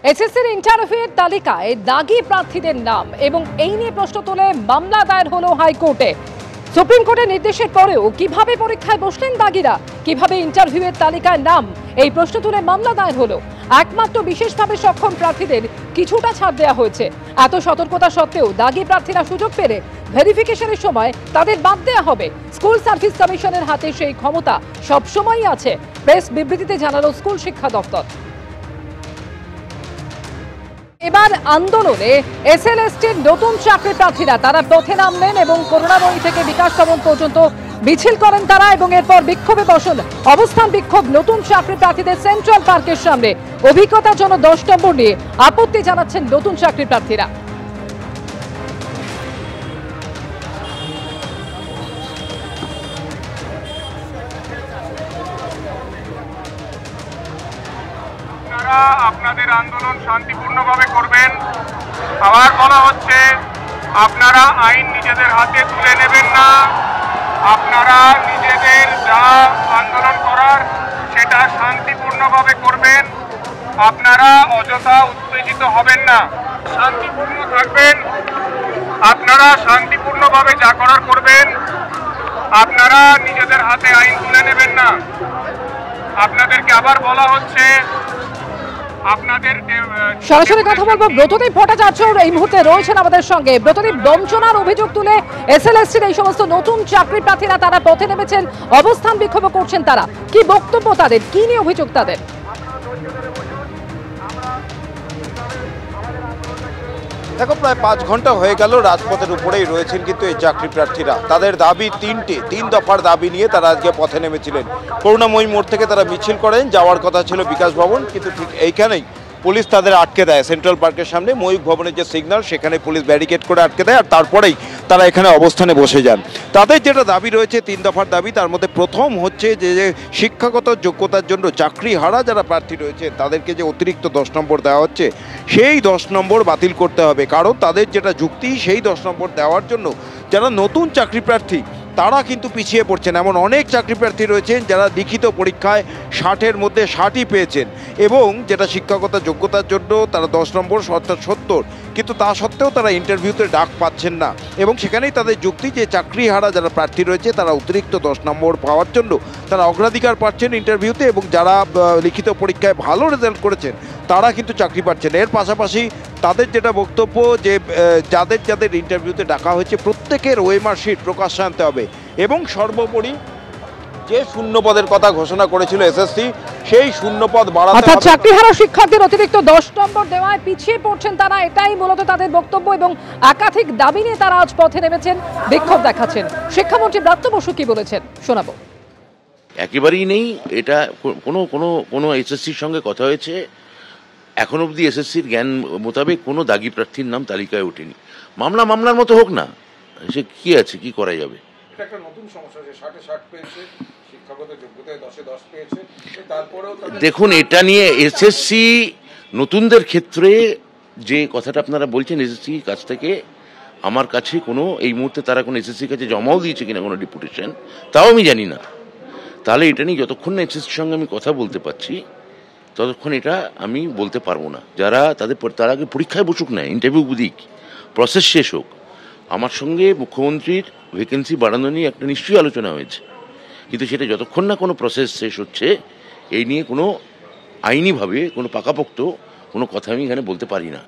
এসএসসির ইন্টারভিউয়ের তালিকায় দাগি প্রার্থীদের নাম এবং এই নিয়ে প্রশ্ন তুলে মামলা দায়ের হলো হাইকোর্টে। সুপ্রিম কোর্টের নির্দেশের পরেও কিভাবে পরীক্ষায় বসলেন দাগিরা, কিভাবে ইন্টারভিউয়ের তালিকায় নাম, এই প্রশ্ন তুলে মামলা দায়ের হলো। একমাত্র বিশেষভাবে সক্ষম প্রার্থীদের কিছুটা ছাড় দেওয়া হয়েছে। এত সতর্কতা সত্ত্বেও দাগি প্রার্থীরা সুযোগ পেলে ভেরিফিকেশনের সময় তাদের বাদ দেওয়া হবে। স্কুল সার্ভিস কমিশনের হাতে সেই ক্ষমতা সবসময়ই আছে, প্রেস বিবৃতিতে জানালো স্কুল শিক্ষা দপ্তর। এবার আন্দোলনে এসএলএসটির নতুন চাকরি প্রার্থীরা তারা পথে নামলেন এবং করুণাময়ী থেকে বিকাশ ভবন পর্যন্ত মিছিল করেন তারা এবং এরপর বিক্ষোভে বসেন। অবস্থান বিক্ষোভ নতুন চাকরি প্রার্থীদের সেন্ট্রাল পার্কের সামনে। অভিজ্ঞতার জন্য 10 নম্বর নিয়ে আপত্তি জানাচ্ছেন নতুন চাকরি প্রার্থীরা। আপনাদের আন্দোলন শান্তিপূর্ণভাবে করবেন। আবার বলা হচ্ছে আপনারা আইন নিজেদের হাতে তুলে নেবেন না, আপনারা নিজেদের যা আন্দোলন করার সেটা শান্তিপূর্ণভাবে করবেন। আপনারা অযথা উত্তেজিত হবেন না, শান্তিপূর্ণ থাকবেন। আপনারা শান্তিপূর্ণভাবে যা করার করবেন, আপনারা নিজেদের হাতে আইন তুলে নেবেন না। আপনাদেরকে আবার বলা হচ্ছে সরাসরি কথা বলবো ব্রতদীপ ভট্টাচার্য এই মুহূর্তে রয়েছেন আমাদের সঙ্গে। ব্রতদীপ, বঞ্চনার অভিযোগ তুলে এসএলএসটির এই সমস্ত নতুন চাকরি প্রার্থীরা তারা পথে নেমেছেন, অবস্থান বিক্ষোভ করছেন তারা, কি বক্তব্য তাদের, কি নিয়ে অভিযোগ তাদের? দেখো, প্রায় 5 ঘন্টা হয়ে গেল রাজপথের উপরেই রয়েছেন কিন্তু এই চাকরি প্রার্থীরা। তাদের দাবি 3 দফার দাবি নিয়ে তারা আজকে পথে নেমেছিলেন। করুণাময়ী মোড় থেকে তারা মিছিল করেন, যাওয়ার কথা ছিল বিকাশ ভবন, কিন্তু ঠিক এইখানেই পুলিশ তাদের আটকে দেয়। সেন্ট্রাল পার্কের সামনে ময়ূখ ভবনের যে সিগন্যাল সেখানে পুলিশ ব্যারিকেড করে আটকে দেয়, আর তারপরেই তারা এখানে অবস্থানে বসে যান। তাদের যেটা দাবি রয়েছে 3 দফার দাবি, তার মধ্যে প্রথম হচ্ছে যে শিক্ষাগত যোগ্যতার জন্য চাকরি হারা যারা প্রার্থী রয়েছে তাদেরকে যে অতিরিক্ত 10 নম্বর দেওয়া হচ্ছে সেই 10 নম্বর বাতিল করতে হবে। কারণ তাদের যেটা যুক্তি, সেই 10 নম্বর দেওয়ার জন্য যারা নতুন চাকরি প্রার্থী তারা কিন্তু পিছিয়ে পড়ছেন। এমন অনেক চাকরি প্রার্থী রয়েছেন যারা লিখিত পরীক্ষায় 60-এর মধ্যে 60ই পেয়েছেন এবং যেটা শিক্ষাগত যোগ্যতার জন্য তারা 10 নম্বর অর্থাৎ 70, কিন্তু তা সত্ত্বেও তারা ইন্টারভিউতে ডাক পাচ্ছেন না। এবং সেখানেই তাদের যুক্তি যে চাকরি হারা যারা প্রার্থী রয়েছে তারা অতিরিক্ত 10 নম্বর পাওয়ার জন্য তারা অগ্রাধিকার পাচ্ছেন ইন্টারভিউতে, এবং যারা লিখিত পরীক্ষায় ভালো রেজাল্ট করেছেন তারা কিন্তু চাকরি পাচ্ছেন। এর পাশাপাশি তাদের যেটা বক্তব্য যে যাদের ইন্টারভিউতে ডাকা হয়েছে প্রত্যেকের ওএমআর শিট প্রকাশ্যে আনতে হবে, এবং সর্বোপরি যে শূন্যপদের কথা ঘোষণা করেছিল এসএসসি সেই শূন্যপদ বাড়াতে হবে। অর্থাৎ চাকরিহারা শিক্ষকদের অতিরিক্ত 10 নম্বর দেওয়ায় পিছিয়ে পড়ছেন তারা, এটাই মূলত তাদের বক্তব্য এবং একাধিক দাবি নিয়ে তারা আজ পথে নেমেছেন, বিক্ষোভ দেখাচ্ছেন। শিক্ষামন্ত্রী ব্রাত্য বসু কি বলেছেন শোনাবো। একেবারেই নেই, এটা কোনো এসএসসির সঙ্গে কথা হয়েছে, এখন অবধি এসএসসির জ্ঞান মোতাবেক কোনো দাগি প্রার্থীর নাম তালিকায় ওঠেনি। মামলার মতো হোক না, সে কি আছে, কি করা যাবে। দেখুন, এটা নিয়ে এসএসসি নতুনদের ক্ষেত্রে যে কথাটা আপনারা বলছেন, এসএসসি কাছ থেকে আমার কাছে কোনো এই মুহূর্তে তারা কোনো এসএসসির কাছে জমাও দিয়েছে কিনা কোনো ডেপুটেশন, তাও আমি জানি না। তাহলে এটা নিয়ে যতক্ষণ না এসএসসির সঙ্গে আমি কথা বলতে পারছি ততক্ষণ এটা আমি বলতে পারবো না। যারা তার আগে পরীক্ষায় বসুক না, ইন্টারভিউ দিক, প্রসেস শেষ হোক। আমার সঙ্গে মুখ্যমন্ত্রীর ভ্যাকেন্সি বাড়ানো নিয়ে একটা নিশ্চয়ই আলোচনা হয়েছে, কিন্তু সেটা যতক্ষণ না কোনো প্রসেস শেষ হচ্ছে এই নিয়ে কোনো আইনিভাবে কোনো পাকাপোক্ত কোনো কথা আমি এখানে বলতে পারি না।